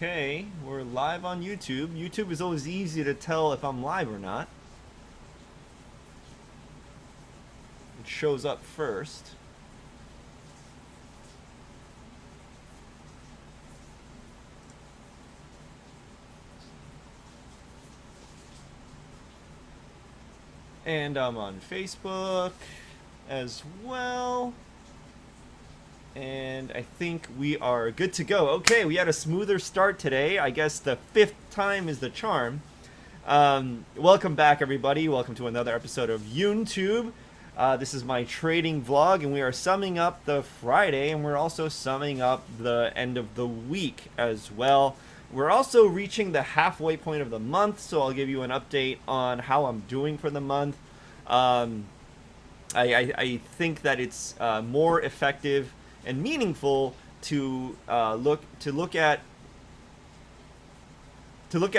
Okay, we're live on YouTube. YouTube is always easy to tell if I'm live or not. It shows up first. And I'm on Facebook as well. And I think we are good to go. Okay, we had a smoother start today. I guess the fifth time is the charm. Welcome back, everybody. Welcome to another episode of YouTube. This is my trading vlog, and we are summing up the Friday, and we're also summing up the end of the week as well. We're also reaching the halfway point of the month, so I'll give you an update on how I'm doing for the month. I think that it's more effective and meaningful to look at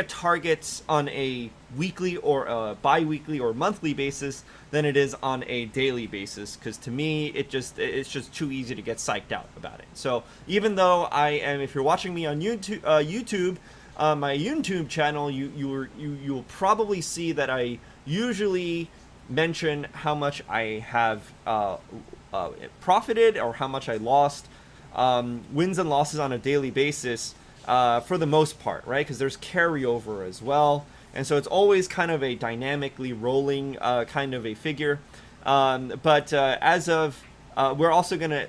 targets on a weekly or a bi-weekly or monthly basis than it is on a daily basis, because to me it's just too easy to get psyched out about it. So even though if you're watching me on YouTube, my YouTube channel, you'll probably see that I usually mention how much I have profited or how much I lost, wins and losses on a daily basis, for the most part, right? Because there's carryover as well, and so it's always kind of a dynamically rolling kind of a figure. But as of we're also gonna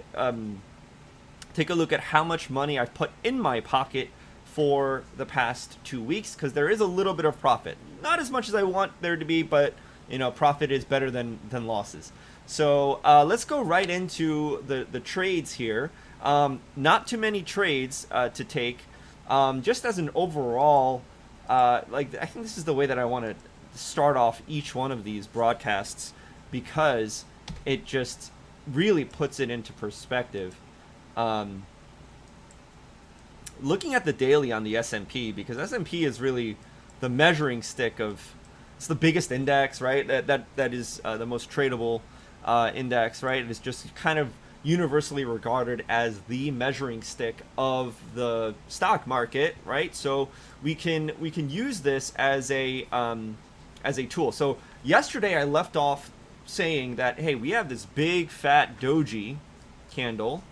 take a look at how much money I've put in my pocket for the past 2 weeks, because there is a little bit of profit, not as much as I want there to be, but profit is better than losses. So let's go right into the trades here. Not too many trades to take. Just as an overall, I think this is the way that I want to start off each one of these broadcasts, because it just really puts it into perspective. Looking at the daily on the S&P, because S&P is really the measuring stick of, it's the biggest index, right? That is the most tradable index, right? It is just kind of universally regarded as the measuring stick of the stock market, right? So we can use this as a tool. So yesterday I left off saying that, hey, we have this big fat doji candle.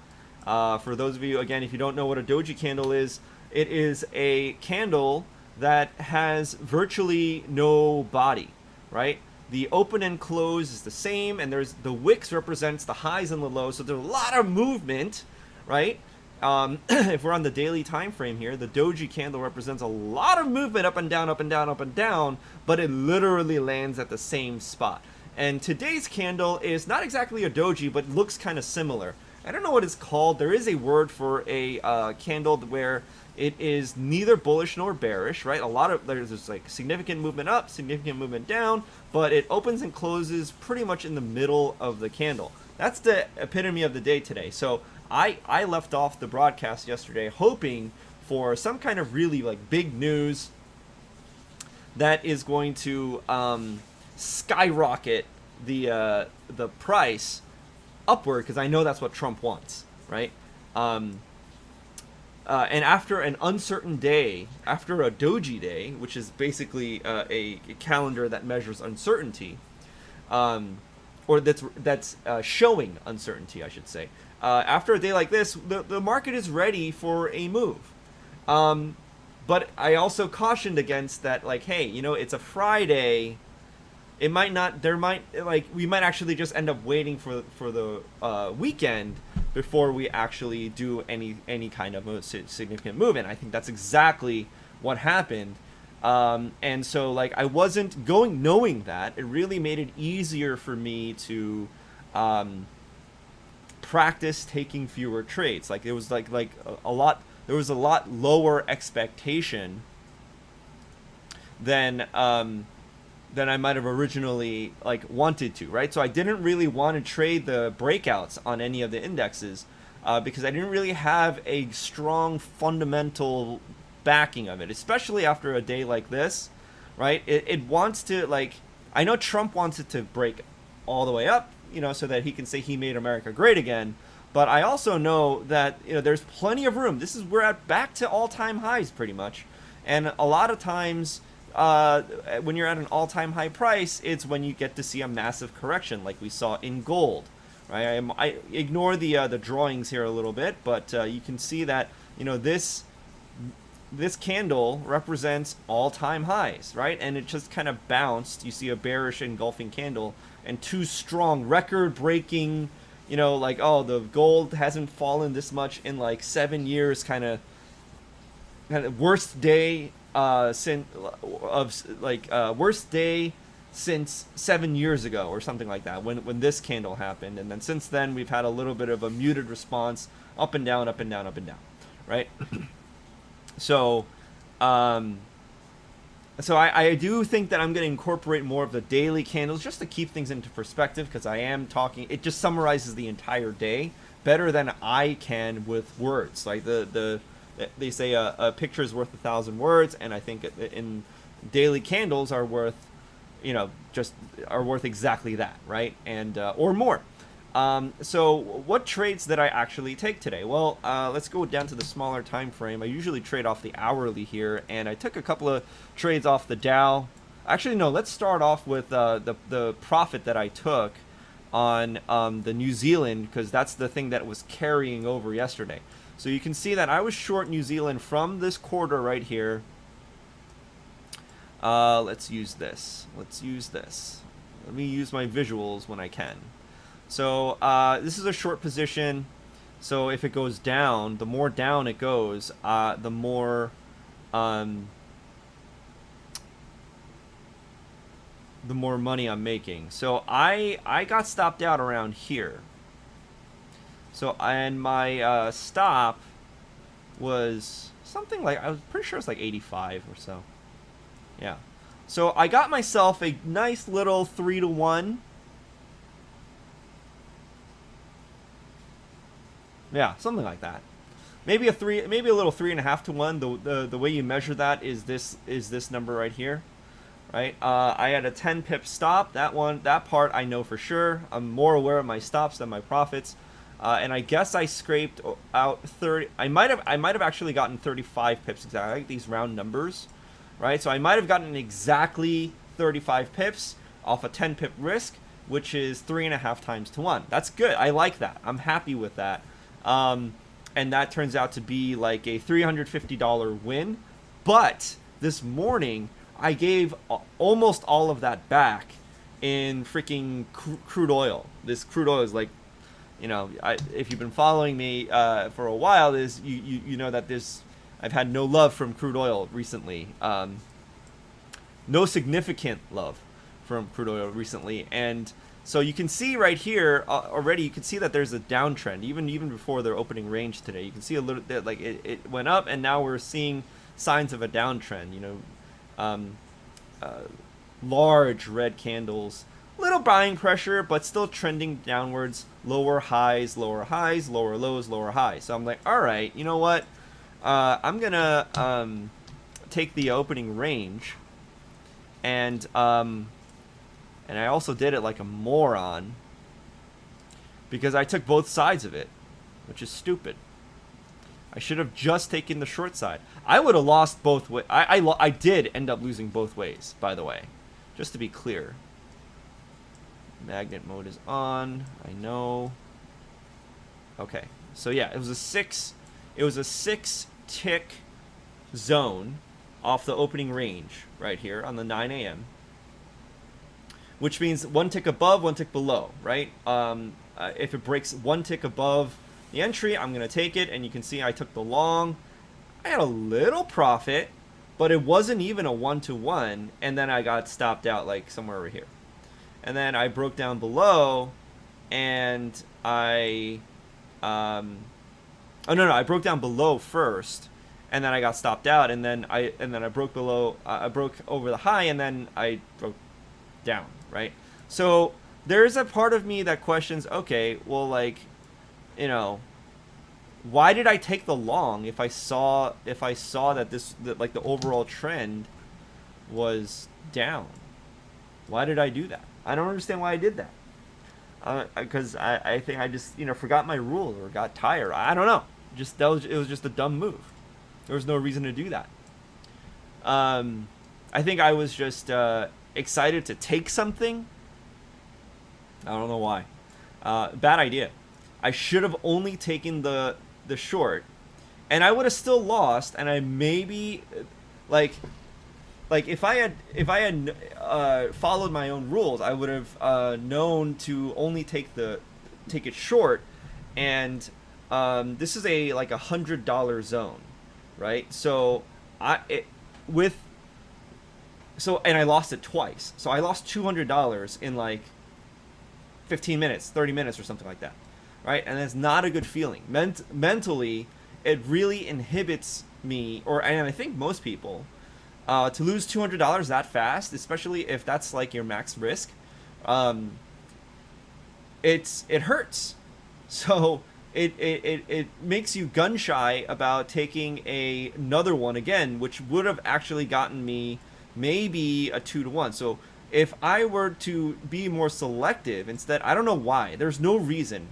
For those of you, again, if you don't know what a doji candle is, it is a candle that has virtually no body, right? The open and close is the same, and there's the wicks represents the highs and the lows, so there's a lot of movement, right? If we're on the daily time frame here, the doji candle represents a lot of movement up and down, up and down, up and down, but it literally lands at the same spot. And today's candle is not exactly a doji, but looks kind of similar. I don't know what it's called. There is a word for a candle where it is neither bullish nor bearish, right? There's like significant movement up, significant movement down, but it opens and closes pretty much in the middle of the candle. That's the epitome of the day today. So I left off the broadcast yesterday hoping for some kind of really like big news that is going to skyrocket the price upward, because I know that's what Trump wants, right? And after an uncertain day, after a doji day, which is basically a calendar that measures uncertainty, or that's showing uncertainty, I should say. After a day like this, the market is ready for a move. But I also cautioned against that, like, hey, it's a Friday. It might not. We might actually just end up waiting for the weekend before we actually do any kind of significant move. And I think that's exactly what happened. And so, like, I wasn't going knowing that. It really made it easier for me to practice taking fewer trades. Like, it was like a lot. There was a lot lower expectation than I might have originally wanted to, right? So I didn't really want to trade the breakouts on any of the indexes because I didn't really have a strong fundamental backing of it, especially after a day like this, right? It wants to, I know Trump wants it to break all the way up, so that he can say he made America great again. But I also know that there's plenty of room. We're at back to all-time highs pretty much, and a lot of times when you're at an all-time high price, it's when you get to see a massive correction, like we saw in gold. Right? I ignore the drawings here a little bit, but you can see that this candle represents all-time highs, right? And it just kind of bounced. You see a bearish engulfing candle and two strong record-breaking, like, oh, the gold hasn't fallen this much in like 7 years, kind of worst day worst day since 7 years ago or something like that, when this candle happened. And then since then we've had a little bit of a muted response, up and down, up and down, up and down, right? So I do think that I'm going to incorporate more of the daily candles just to keep things into perspective, because I am talking, it just summarizes the entire day better than I can with words. Like they say a picture is worth 1,000 words, and I think in daily candles are worth exactly that, right? And or more. So what trades did I actually take today? Well, let's go down to the smaller time frame. I usually trade off the hourly here, and I took a couple of trades off the Dow. Actually, no, let's start off with the profit that I took on the New Zealand, because that's the thing that was carrying over yesterday. So you can see that I was short New Zealand from this quarter right here. Let's use this. Let me use my visuals when I can. So this is a short position. So if it goes down, the more down it goes, the more money I'm making. So I got stopped out around here. So, and my stop was something like, I was pretty sure it's like 85 or so. Yeah. So I got myself a nice little 3-to-1. Yeah, something like that. Maybe a little 3.5-to-1. The way you measure that is this number right here, right? I had a 10 pip stop. That part I know for sure. I'm more aware of my stops than my profits, and I guess I scraped out 30. I might have actually gotten 35 pips exactly. I like these round numbers, right? So I might have gotten exactly 35 pips off a 10 pip risk, which is 3.5 times to 1. That's good. I like that. I'm happy with that. And that turns out to be like a $350 win. But this morning, I gave almost all of that back in freaking crude oil. This crude oil is like, if you've been following me for a while, you know that I've had no love from crude oil recently. No significant love from crude oil recently, and so you can see right here already. You can see that there's a downtrend even before their opening range today. You can see a little bit like it went up, and now we're seeing signs of a downtrend. Large red candles, little buying pressure, but still trending downwards. Lower highs, lower lows, lower highs. So I'm like, all right, you know what? I'm gonna take the opening range, and I also did it like a moron because I took both sides of it, which is stupid. I should have just taken the short side. I would have lost both ways. I did end up losing both ways, by the way, just to be clear. Magnet mode is on. I know. Okay, so yeah, it was a 6 tick zone off the opening range right here on the 9 a.m. which means one tick above, one tick below, right? If it breaks one tick above the entry, I'm going to take it, and you can see I took the long. I had a little profit, but it wasn't even a 1-to-1, and then I got stopped out like somewhere over here. And then I broke down below, and I I broke down below first, and then I got stopped out, and then I broke below. I broke over the high, and then I broke down, right? So there's a part of me that questions, okay, well, like, why did I take the long if I saw that like the overall trend was down? Why did I do that? I don't understand why I did that. because I think I just forgot my rule or got tired. I don't know. It was just a dumb move. There was no reason to do that. I think I was just excited to take something. I don't know why. Bad idea. I should have only taken the short, and I would have still lost. And I maybe like if I had followed my own rules, I would have known to only take it short. And this is a like $100 zone, right? So and I lost it twice. So I lost $200 in like 15 minutes, 30 minutes, or something like that, right? And that's not a good feeling. Mentally, it really inhibits me, and I think most people, to lose $200 that fast, especially if that's like your max risk. It hurts. So it makes you gun shy about taking another one again, which would have actually gotten me maybe a 2-1. So if I were to be more selective instead, I don't know why. There's no reason.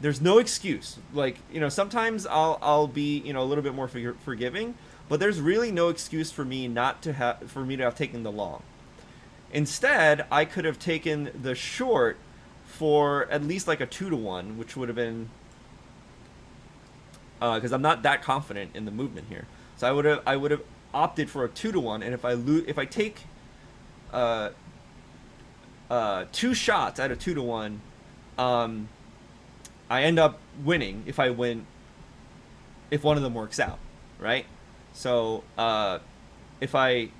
There's no excuse. Like, sometimes I'll be, a little bit more forgiving, but there's really no excuse for me to have taken the long. Instead, I could have taken the short for at least like a 2-1, which would have been, because I'm not that confident in the movement here. So I would have opted for a 2-1, and if I take 2 shots at a 2-1, I end up winning if one of them works out, right? So if I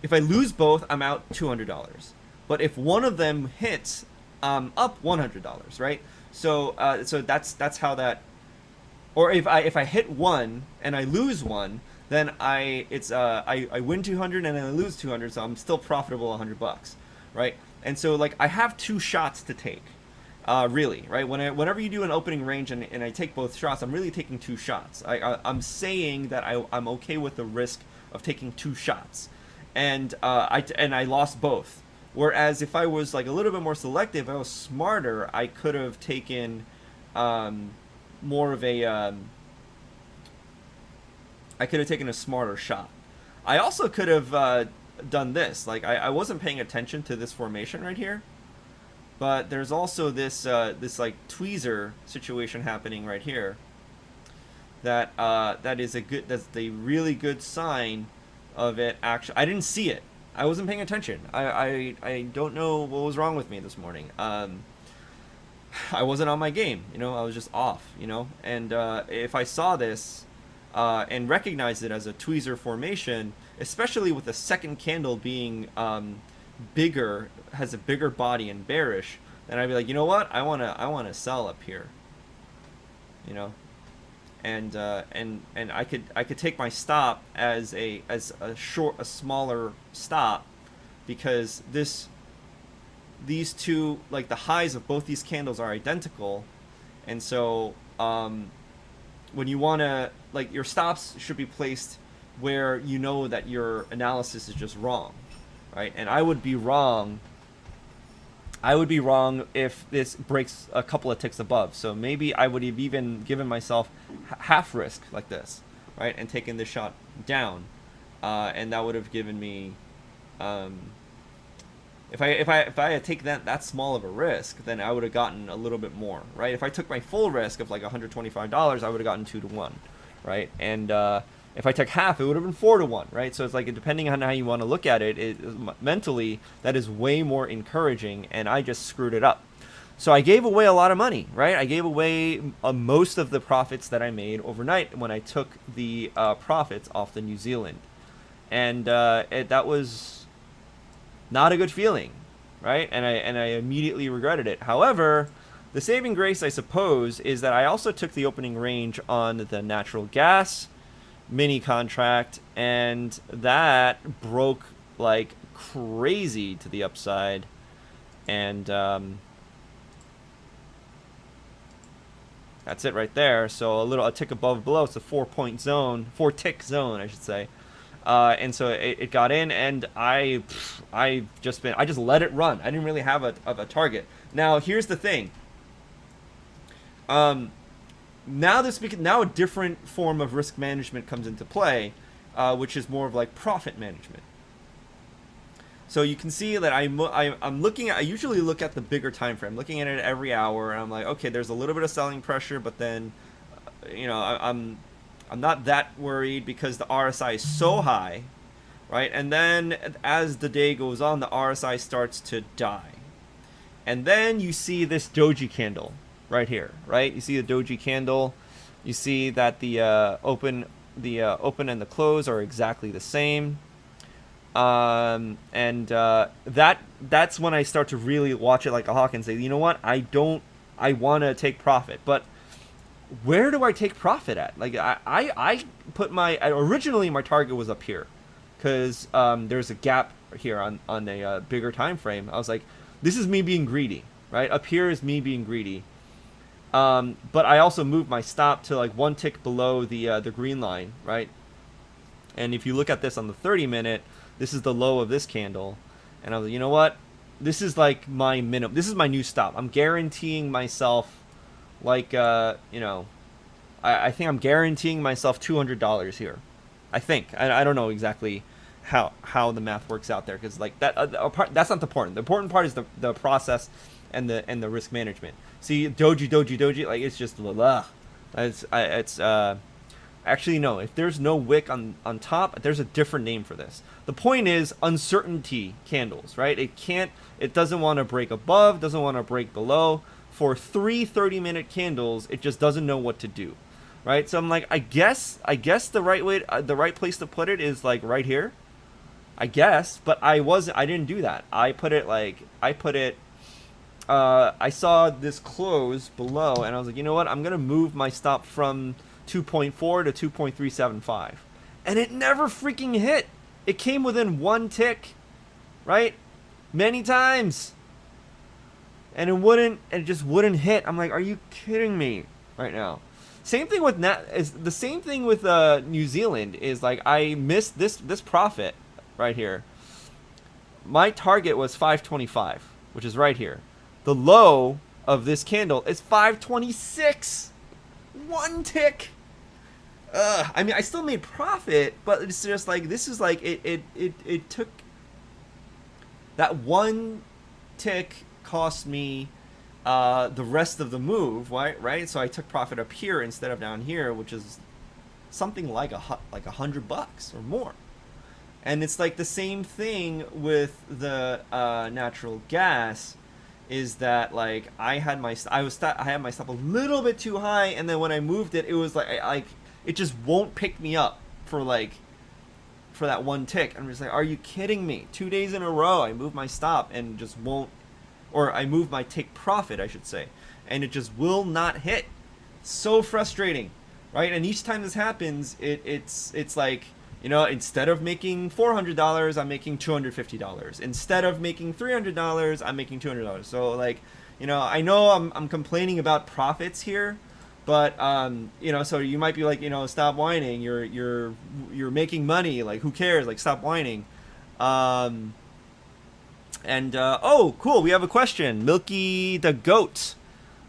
lose both, I'm out $200. But if one of them hits, I'm up $100, right? So that's how that. Or if I hit one and I lose one, then I win 200 and then I lose 200, so I'm still profitable $100, right? And so like I have 2 shots to take, really, right? Whenever you do an opening range and I take both shots, I'm really taking 2 shots. I'm saying that I'm okay with the risk of taking 2 shots, and I lost both. Whereas if I was like a little bit more selective, if I was smarter, I could have taken more of a I could have taken a smarter shot. I also could have done this. Like I wasn't paying attention to this formation right here, but there's also this like tweezer situation happening right here. That's a really good sign of it. Actually, I didn't see it. I wasn't paying attention. I don't know what was wrong with me this morning. I wasn't on my game. I was just off. And if I saw this and recognized it as a tweezer formation, especially with the second candle being bigger, has a bigger body and bearish, then I'd be like, you know what? I wanna sell up here. And I could take my stop as a smaller stop, because these two, like the highs of both these candles are identical, and so when you want to, like, your stops should be placed where you know that your analysis is just wrong, right? And I would be wrong if this breaks a couple of ticks above. So maybe I would have even given myself half risk like this, right, and taken this shot down, and that would have given me, if I had taken that small of a risk, then I would have gotten a little bit more, right? If I took my full risk of like $125, I would have gotten 2-1, right? And if I took half, it would have been 4-1, right? So it's like, depending on how you want to look at it, mentally, that is way more encouraging, and I just screwed it up. So I gave away a lot of money, right? I gave away most of the profits that I made overnight when I took the profits off the New Zealand. And that was not a good feeling, right? And I immediately regretted it. However, the saving grace, I suppose, is that I also took the opening range on the natural gas mini contract, and that broke like crazy to the upside, and that's it right there. So a tick above below. It's a 4-tick zone, I should say. And so it got in, and I just let it run. I didn't really have a target. Now here's the thing. Now a different form of risk management comes into play, which is more of like profit management. So you can see that I'm looking at, I usually look at the bigger time frame, looking at it every hour, and I'm like, okay, there's a little bit of selling pressure, but then, I'm not that worried because the RSI is so high, right? And then as the day goes on, the RSI starts to die, and then you see this doji candle right here, right? You see the doji candle, you see that the open and the close are exactly the same. That's when I start to really watch it like a hawk and say, you know what, I want to take profit, but where do I take profit at? Like I put originally my target was up here, because there's a gap here on a bigger time frame. I was like, this is me being greedy, right? Up here is me being greedy. But I also moved my stop to like one tick below the green line, right? And if you look at this on the 30-minute, this is the low of this candle, and I was like, you know what? This is like my minimum. This is my new stop. I'm guaranteeing myself, like, I think I'm guaranteeing myself $200 here. I think. I don't know exactly how the math works out there, because like that's not the important. The important part is the process and the risk management. See, doji, like it's just blah. Actually, no. If there's no wick on top, there's a different name for this. The point is uncertainty candles, right? It doesn't want to break above, doesn't want to break below. For 3 30-minute candles, it just doesn't know what to do, right? So I'm like, I guess the right place to put it is like right here, I guess. But I didn't do that. I saw this close below, and I was like, you know what? I'm gonna move my stop from 2.4 to 2.375, and it never freaking hit. It came within one tick, right? Many times, and it just wouldn't hit. I'm like, are you kidding me right now? Same thing with New Zealand. Is like, I missed this profit right here. My target was 525, which is right here. The low of this candle is 526. One tick. I mean, I still made profit, but it's just like, this is like, it took that one tick cost me the rest of the move, right? So I took profit up here instead of down here, which is something like $100 or more. And it's like the same thing with the natural gas. Is that like I had my stop a little bit too high, and then when I moved it, it was like it just won't pick me up for that one tick. I'm just like, are you kidding me? 2 days in a row, I moved my stop and just won't, or I moved my take profit, I should say, and it just will not hit. So frustrating, right? And each time this happens, it's like, instead of making $400, I'm making $250. Instead of making $300, I'm making $200. So like, I know I'm complaining about profits here, but so you might be like, stop whining. You're making money. Like, who cares? Like, stop whining. Oh, cool. We have a question. Milky the Goat.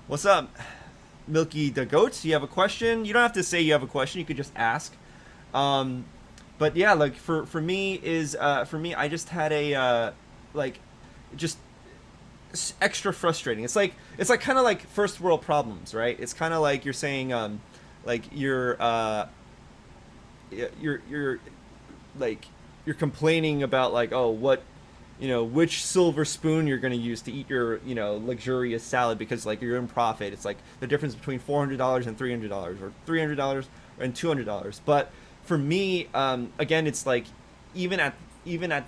What's up, Milky the Goat? You have a question? You don't have to say you have a question. You could just ask. But yeah, like for me, I just had a just extra frustrating. It's like kind of like first world problems, right? It's kind of like you're saying like you're complaining about like, oh, what, which silver spoon you're going to use to eat your, luxurious salad, because like you're in profit. It's like the difference between $400 and $300, or $300 and $200. But for me, again, it's like even at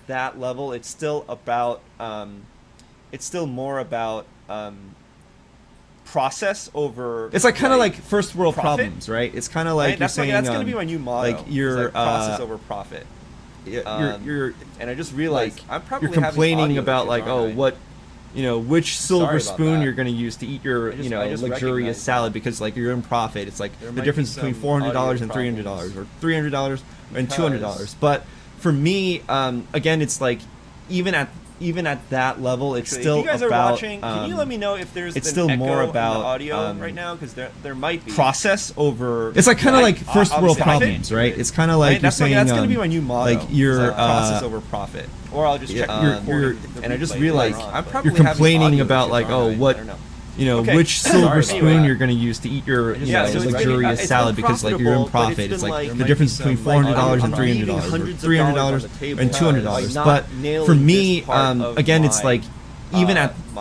that level, it's still about it's still more about process over. It's like kind of like first world problems, right? It's kind of like, right? You're saying that's going to be my new motto. Like you're process over profit. You're and I just realized I'm probably you're complaining about like, oh, what, which silver spoon you're going to use to eat your, luxurious salad, because like you're in profit. It's like the difference between $400 and $300, or $300 and $200. But for me, again, it's like even at even at that level, it's still if you guys about. Are watching, can you let me know if there's it's an still echo more in the about audio right now? Because there might be process over. It's like kind of like first world obviously, problems, right? It's kind of like that's you're saying that's gonna be my new motto. like you're process over profit. Or I'll just check the recording. And I just replay realized later on, I'm but- probably you're complaining having audio about issues like, on oh, it. what I don't know. which Sorry, silver spoon anyway. you're going to use to eat your Yeah, so it's luxurious been- salad it's because like you're in profitable, but it's profit. It's been, like like, the difference between $400 and I'm leaving $300, or hundreds of $300 dollars on the table and $200. by not But nailing for me, this part of again, it's my, like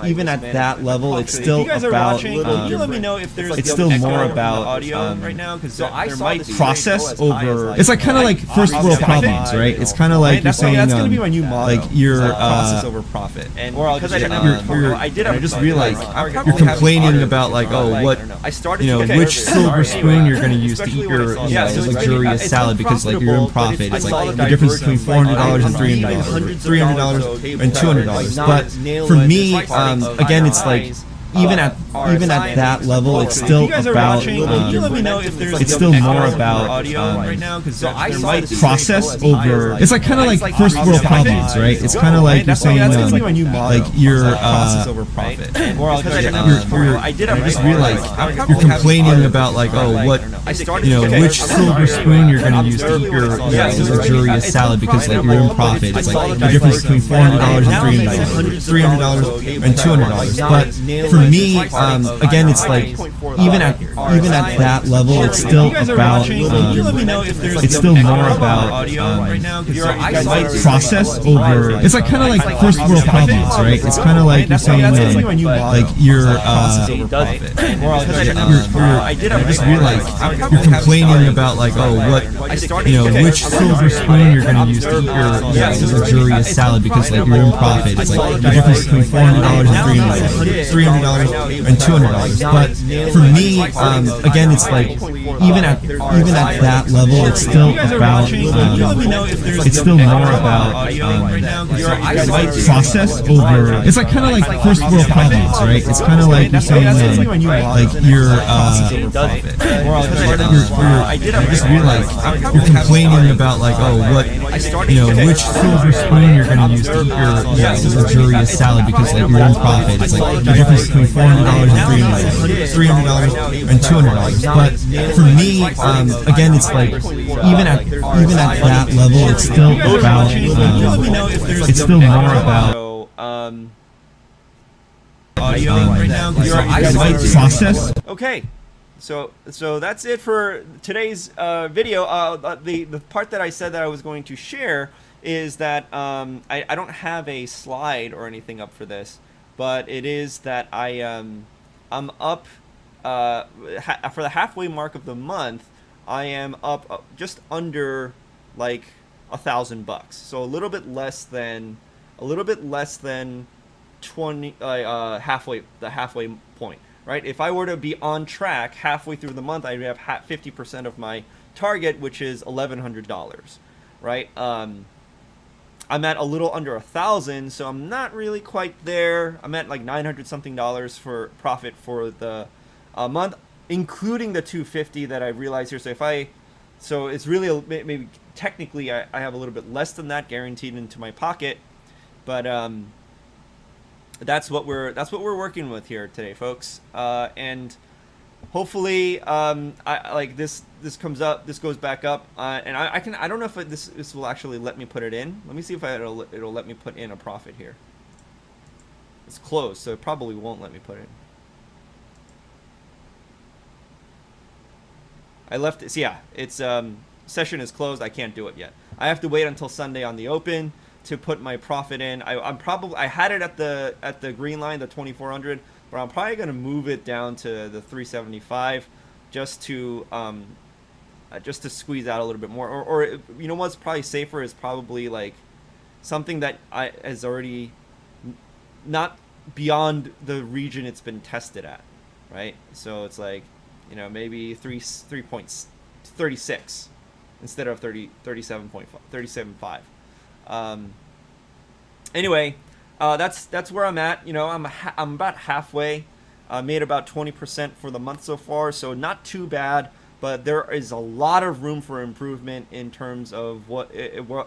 even my at that level, it's If still you guys are about. watching, can you let me know if there's it's an still echo more in the about, audio right now? Because so I there saw might this be process go as high as, over. like, It's like kind of like first world obviously, problems, right? It's kind of like you're that's saying that's gonna be my new motto. like you're process over profit. And or I'll because just I check didn't the have recording. I did have I just a realized target. you're complaining about like, oh, what I started which silver spoon you're going to use to eat your luxurious salad because like you're in profit. It's like the difference between $400 and $300 and $200. But for me, again, it's like even at that level, it's still about. It's still more about audio right now because there might be process over. It's like kind of like first world problems, right? It's kind of like you're saying like you're process over profit. Or I'll I just realized you're complaining about like, oh, what which silver spoon you're going to use to eat your luxurious salad because like you're in profit. It's like the difference between $400 and $300 and $200. But for me, again, it's like even at that level, it's still about. It's still more about process over. It's like kind of like first world problems, right? It's kind of like you're saying like you're. I just realized you're complaining about like, oh, what which silver spoon you're going to use to eat your luxurious salad because like you're in profit. It's like the difference between $400 and $300 and $200. But for me, again, it's like even at that level, it's still about. It's still more about process over. It's like kind of like first world problems, right? It's kind of like you're saying like you're. I just realized you're complaining about like, oh, what which silver spoon you're going to use to eat your luxurious salad because like you're in profit. It's like the difference between $400 and $300 and $200. But for me, again, it's like even at that level, it's still about. It's still more about. audio right now. Process. Okay, so that's it for today's video. The part that I said that I was going to share is that I don't have a slide or anything up for this, but it is that I'm up for the halfway mark of the month. I am up just under like $1,000, so a little bit less than 20 halfway point, right? If I were to be on track halfway through the month, I'd have 50% of my target, which is $1,100, right? I'm at a little under 1,000, so I'm not really quite there. I'm at like $900 something for profit for the month, including the 250 that I realized here. So it's really maybe technically I have a little bit less than that guaranteed into my pocket, but that's what we're working with here today, folks. And hopefully, I like this comes up, this goes back up, and I don't know if this will actually let me put it in. Let me see if it'll let me put in a profit here. It's closed, so it probably won't let me put in. I left it. So yeah, it's session is closed. I can't do it yet. I have to wait until Sunday on the open to put my profit in. I had it at the green line, the 2400, but I'm probably gonna move it down to the 375 just to squeeze out a little bit more. Or you know what's probably safer is probably like something that is already not beyond the region it's been tested at, right? So it's like, you know, maybe 3.36 instead of 37.5. Anyway, that's where I'm at. You know, I'm about halfway. Made about 20% for the month so far, so not too bad. but there is a lot of room for improvement in terms of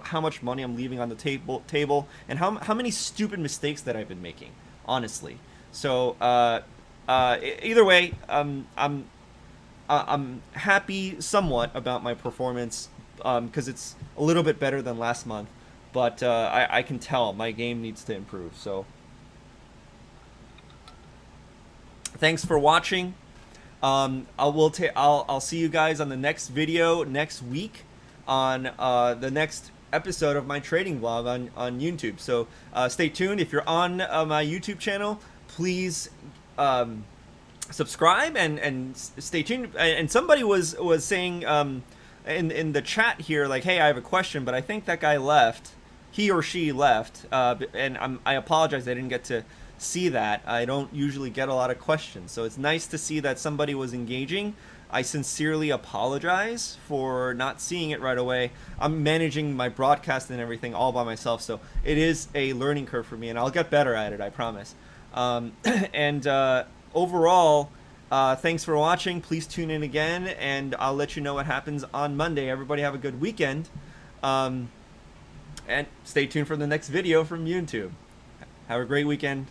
how much money I'm leaving on the table, and how many stupid mistakes that I've been making, honestly. So either way, I'm happy somewhat about my performance, because it's a little bit better than last month, but I can tell my game needs to improve. So thanks for watching. I'll see you guys on the next video next week on the next episode of my trading vlog on YouTube. So stay tuned. If you're on my YouTube channel, please subscribe and stay tuned. And somebody was saying in the chat here, like, hey, I have a question, but I think that guy left. He or she left, and I apologize, I didn't get to see that. I don't usually get a lot of questions, so it's nice to see that somebody was engaging. I sincerely apologize for not seeing it right away. I'm managing my broadcast and everything all by myself, so it is a learning curve for me, and I'll get better at it, I promise. Overall, thanks for watching. Please tune in again, and I'll let you know what happens on Monday. Everybody have a good weekend, and stay tuned for the next video from YouTube. Have a great weekend.